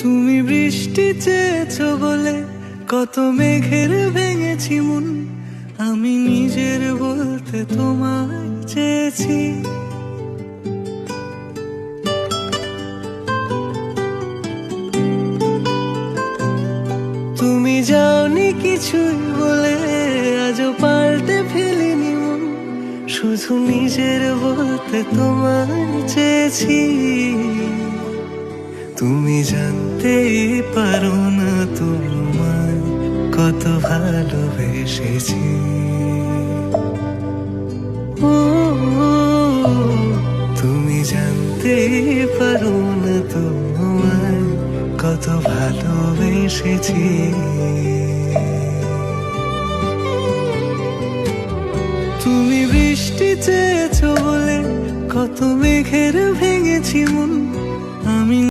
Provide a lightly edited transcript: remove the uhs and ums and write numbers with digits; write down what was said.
তুমি বৃষ্টি চেয়েছো বলে কত মেঘের ভেঙেছি মন, আমি নিজের বলতে তোমায় চেয়েছি। তুমি যাওনি কিছুই বলে আজও পাল্টে ফেলিনি মন, শুধু নিজের বলতে তোমায় চেয়েছি। তুমি জানতেই পারো না তোমায় কত ভালোবেসেছি। ও তুমি জানতেই পারো না তোমায় কত ভালোবেসেছি। তুমি বৃষ্টি চেয়েছো বলে কত মেঘের ভেঙেছি মন,